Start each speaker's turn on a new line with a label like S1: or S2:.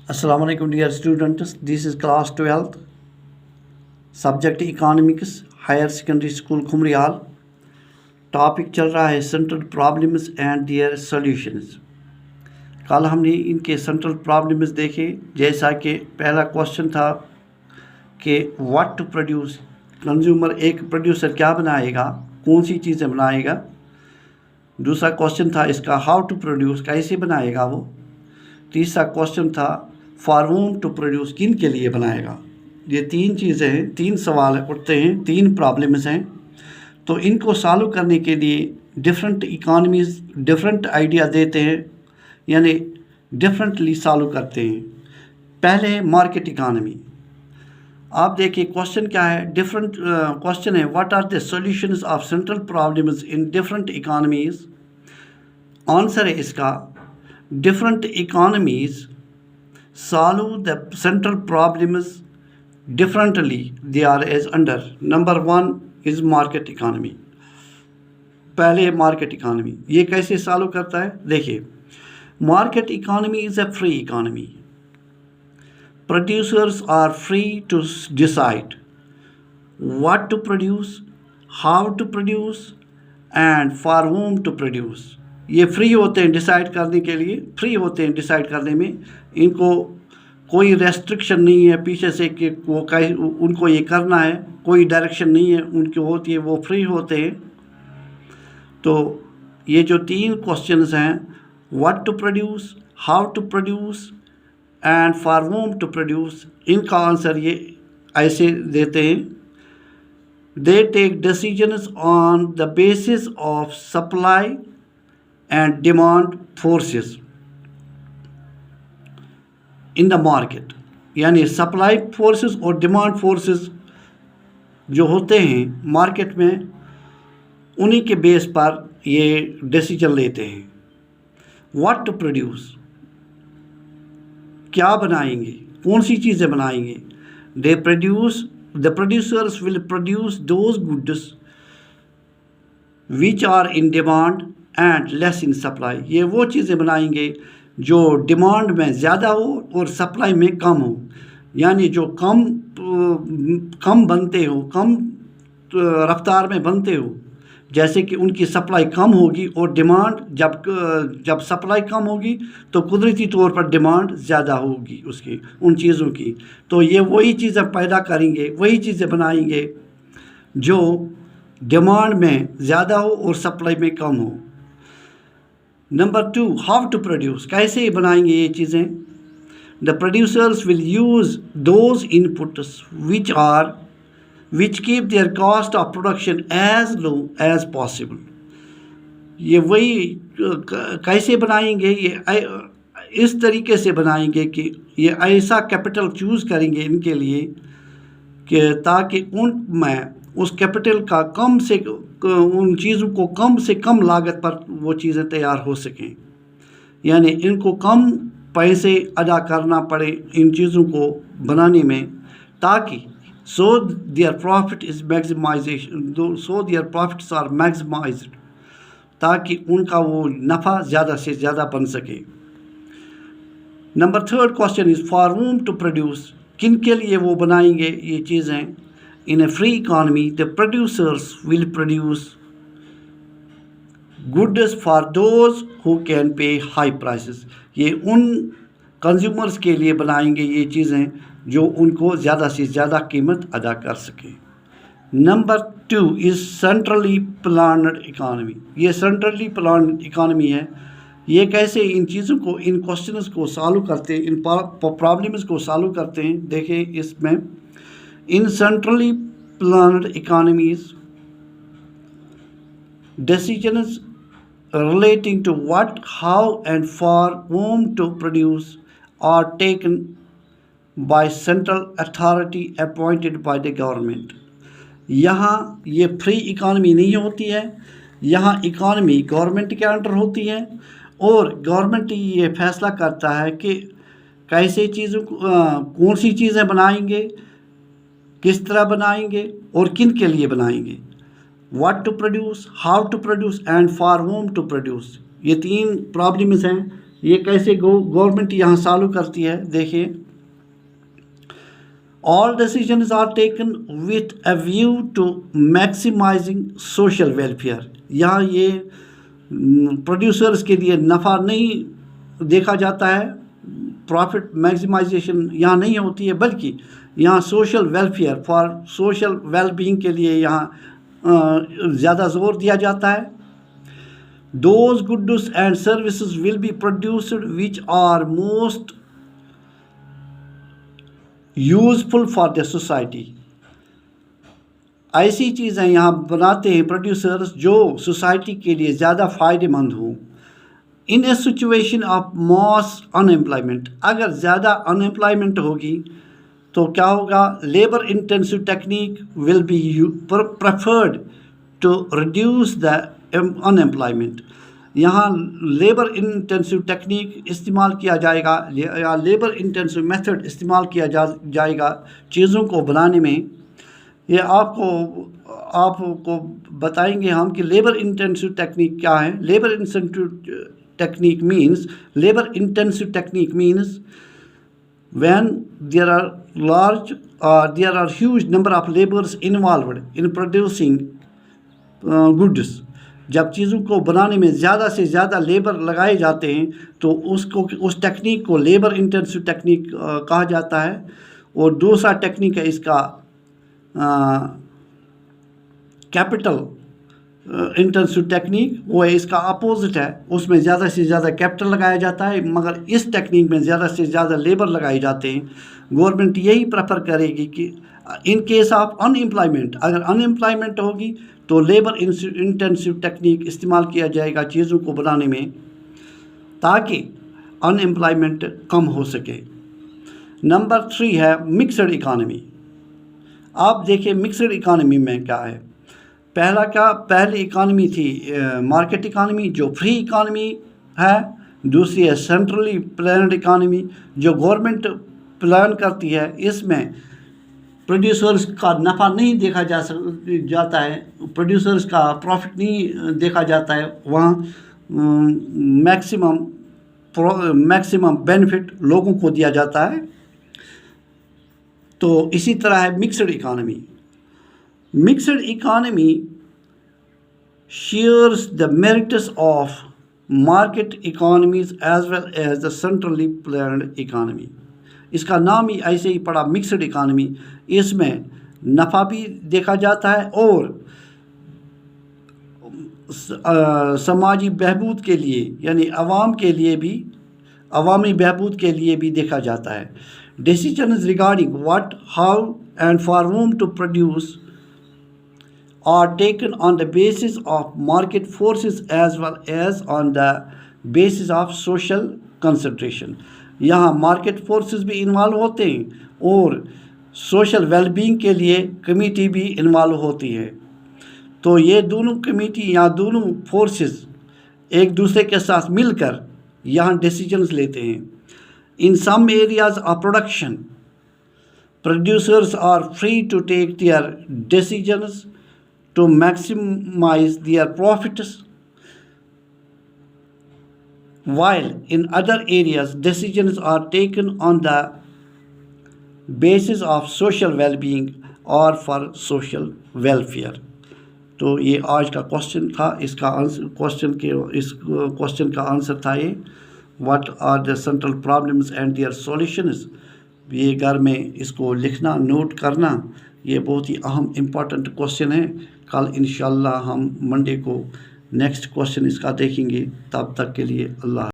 S1: Assalamu alaikum dear students, this is class 12th, subject economics, higher secondary school Khumriyal. Topic चल रहा है central problems and their solutions. कल हमने इनके central problems देखे, जैसा कि पहला क्वेश्चन था कि व्हाट टू प्रोड्यूस, कंज्यूमर एक प्रोड्यूसर क्या बनाएगा, कौन सी चीज़ें बनाएगा। दूसरा क्वेश्चन था इसका हाउ टू प्रोड्यूस, कैसे बनाएगा वो। तीसरा क्वेश्चन था फॉर होम टू प्रोड्यूस, किन के लिए बनाएगा। ये तीन चीज़ें हैं, तीन सवाल उठते हैं, तीन प्रॉब्लम्स हैं। तो इनको सॉल्व करने के लिए डिफरेंट इकानमीज़ डिफरेंट आइडिया देते हैं, यानी डिफरेंटली सॉल्व करते हैं। पहले है मार्केट इकानमी। आप देखिए क्वेश्चन क्या है, डिफरेंट क्वेश्चन है what are the solutions of central problems in different economies. Answer है इसका different economies solve the central problems differently, they are as under. Number 1 is market economy. पहले market economy, ये कैसे solve करता है देखिए। Market economy is a free economy. Producers are free to decide what to produce, how to produce and for whom to produce. ये free होते हैं decide करने के लिए, फ्री होते हैं डिसाइड करने में। इनको कोई रेस्ट्रिक्शन नहीं है पीछे से कि वो उनको ये करना है, कोई डायरेक्शन नहीं है उनकी होती है, वो फ्री होते हैं। तो ये जो तीन क्वेश्चंस हैं, what to produce, how to produce and for whom to produce, इनका आंसर ये ऐसे देते हैं। They take decisions on the basis of supply and demand forces in the market, यानी सप्लाई फोर्सेस और डिमांड फोर्सेस जो होते हैं मार्केट में, उन्हीं के बेस पर ये डिसीजन लेते हैं। व्हाट टू प्रोड्यूस, क्या बनाएंगे, कौन सी चीज़ें बनाएंगे। They produce, the producers will produce those goods which are in demand and less in supply. ये वो चीज़ें बनाएंगे जो डिमांड में ज़्यादा हो और सप्लाई में कम हो, यानी जो कम बनते हो, कम रफ्तार में बनते हो। जैसे कि उनकी सप्लाई कम होगी और डिमांड जब सप्लाई कम होगी तो कुदरती तौर पर डिमांड ज़्यादा होगी उसकी, उन चीज़ों की। तो ये वही चीज़ें पैदा करेंगे, वही चीज़ें बनाएंगे जो डिमांड में ज़्यादा हो और सप्लाई में कम हो। नंबर 2, हाउ टू प्रोड्यूस, कैसे बनाएंगे ये चीज़ें। The producers will use those inputs which keep their cost of production as low as possible. ये वही कैसे बनाएंगे, ये इस तरीके से बनाएंगे कि ये ऐसा कैपिटल चूज़ करेंगे इनके लिए कि ताकि उनमें उस कैपिटल का उन चीज़ों को कम से कम लागत पर वो चीज़ें तैयार हो सकें, यानी इनको कम पैसे अदा करना पड़े इन चीज़ों को बनाने में, ताकि so their profit is maximization, so their profits are maximized, ताकि उनका वो नफ़ा ज़्यादा से ज़्यादा बन सके। Number 3 question is for whom to produce, किन के लिए वो बनाएंगे ये चीज़ें। In a free economy, the producers will produce goods for those who can pay high prices. ये उन कंज्यूमर्स के लिए बनाएंगे ये चीज़ें जो उनको ज़्यादा से ज़्यादा कीमत अदा कर सकें। Number 2 is centrally planned economy. ये सेंट्रली प्लान्ड इकानमी है। ये कैसे इन चीज़ों को, इन क्वेश्चंस को सॉल्व करते हैं, इन प्रॉब्लम्स को सॉल्व करते हैं। देखिए इसमें In centrally planned economies, decisions relating to what, how, and for whom to produce are taken by central authority appointed by the government. यहाँ ये फ्री इकानमी नहीं होती है, यहाँ इकानमी गवर्नमेंट के अंडर होती है और गवर्नमेंट ये फैसला करता है कि कैसे चीज़ों को, कौन सी चीज़ें बनाएंगे, किस तरह बनाएंगे और किन के लिए बनाएंगे। What to produce, how to produce and for whom to produce, ये तीन प्रॉब्लम्स हैं ये कैसे गवर्नमेंट यहाँ सॉल्व करती है, देखिए। All decisions are taken with a view to maximizing social welfare। यहाँ ये प्रोड्यूसर्स के लिए नफ़ा नहीं देखा जाता है, प्रॉफिट मैक्सिमाइजेशन यहाँ नहीं होती है, बल्कि यहाँ social welfare, for social wellbeing के लिए यहाँ ज़्यादा जोर दिया जाता है। Those goods and services will be produced which are most useful for the society. ऐसी चीज़ें यहाँ बनाते हैं प्रोड्यूसर्स जो सोसाइटी के लिए ज़्यादा फ़ायदेमंद हों। In a situation of mass unemployment, अगर ज़्यादा अनएम्प्लॉयमेंट होगी तो क्या होगा, labour intensive technique will be preferred to reduce the unemployment. यहाँ लेबर इंटेंसिव टेक्निक इस्तेमाल किया जाएगा या लेबर इंटेंसिव मेथड इस्तेमाल किया जाएगा चीज़ों को बनाने में। ये आपको बताएंगे हम कि लेबर इंटेंसिव टेक्निक क्या है। Labour intensive technique means when there are huge number of laborers involved in producing goods। जब चीज़ों को बनाने में ज़्यादा से ज़्यादा लेबर लगाए जाते हैं तो उस टेक्निक को लेबर इंटेंसिव टेक्निक कहा जाता है। और दूसरा टेक्निक है इसका कैपिटल इंटेंसिव टेक्निक, वो है इसका अपोजिट है, उसमें ज़्यादा से ज़्यादा कैपिटल लगाया जाता है, मगर इस टेक्निक में ज़्यादा से ज़्यादा लेबर लगाए जाते हैं। गवर्नमेंट यही प्रेफर करेगी कि इन केस ऑफ अनएम्प्लॉयमेंट, अगर अनएम्प्लॉयमेंट होगी तो लेबर इंटेंसिव टेक्निक इस्तेमाल किया जाएगा चीज़ों को बनाने में, ताकि अनएम्प्लॉयमेंट कम हो सके। नंबर 3 है मिक्सड इकानमी। आप देखिए मिक्सड इकानमी में क्या है। पहली इकानमी थी मार्केट इकानमी जो फ्री इकानमी है, दूसरी है सेंट्रली प्लान्ड इकानमी जो गवर्नमेंट प्लान करती है। इसमें प्रोड्यूसर्स का नफ़ा नहीं देखा जाता है, प्रोड्यूसर्स का प्रॉफिट नहीं देखा जाता है, वहाँ मैक्सिमम बेनिफिट लोगों को दिया जाता है। तो इसी तरह है mixed economy. Mixed economy shares the merits of market economies as well as the centrally planned economy। इसका नाम ही ऐसे ही पड़ा मिक्सड इकानमी। इसमें नफ़ा भी देखा जाता है और समाजी बहबूद के लिए यानी अवामी बहबूद के लिए भी देखा जाता है। Decisions regarding what, how and for whom to produce are taken on the basis of market forces as well as on the basis of social consideration। यहाँ मार्केट फोर्सेस भी इन्वॉल्व होते हैं और सोशल वेलबींग के लिए committee भी involve होती है। तो ये दोनों कमेटी या दोनों फोर्सेस एक दूसरे के साथ मिलकर यहाँ डिसीजंस लेते हैं। In some areas of production producers are free to take their decisions to maximize their profits, while in other areas decisions are taken on the basis of social well-being or for social welfare। तो ये आज का question था, इसका इस question का answer था ये what are the central problems and their solutions. ये घर में इसको लिखना, नोट करना, ये बहुत ही अहम इम्पॉर्टेंट क्वेश्चन है। कल इंशाल्लाह हम मंडे को नेक्स्ट क्वेश्चन इसका देखेंगे। तब तक के लिए अल्लाह।